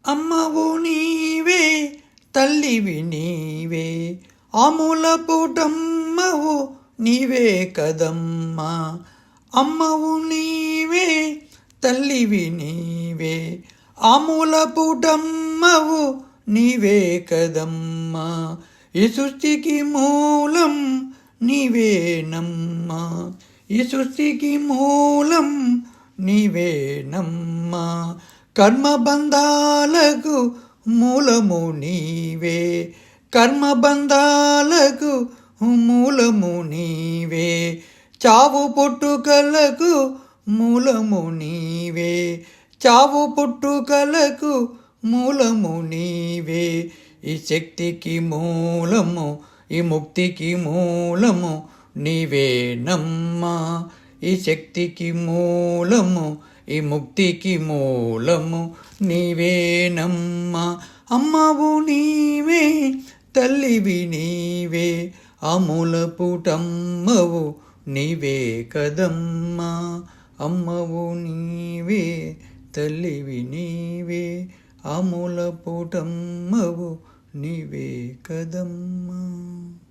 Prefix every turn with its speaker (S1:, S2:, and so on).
S1: అమ్మవు నీవే తల్లివి నీవే అమూలపుటమ్మవు నీవే కదమ్మా. అమ్మవు నీవే తల్లివి నీవే అమూలపుటమ్మవు నీవే కదమ్మా. ఈ సృష్టికి మూలం నీవేనమ్మా, ఈ సృష్టికి మూలం నీవేనమ్మా. కర్మబంధాలకు మూలము నీవే, కర్మబంధాలకు మూలము నీవే. చావు పుట్టుకలకు మూలము నీవే, చావు పుట్టుకలకు మూలము నీవే. ఈ శక్తికి మూలము, ఈ ముక్తికి మూలము నీవేనమ్మా. ఈ శక్తికి మూలము, ఈ ముక్తికి మూలము నీవేనమ్మా. అమ్మవు నీవే తల్లివి నీవే అమూలపుటమ్మవు నీవే కదమ్మా. అమ్మవు నీవే తల్లివి నీవే అమూలపుటమ్మవు నీవే కదమ్మా.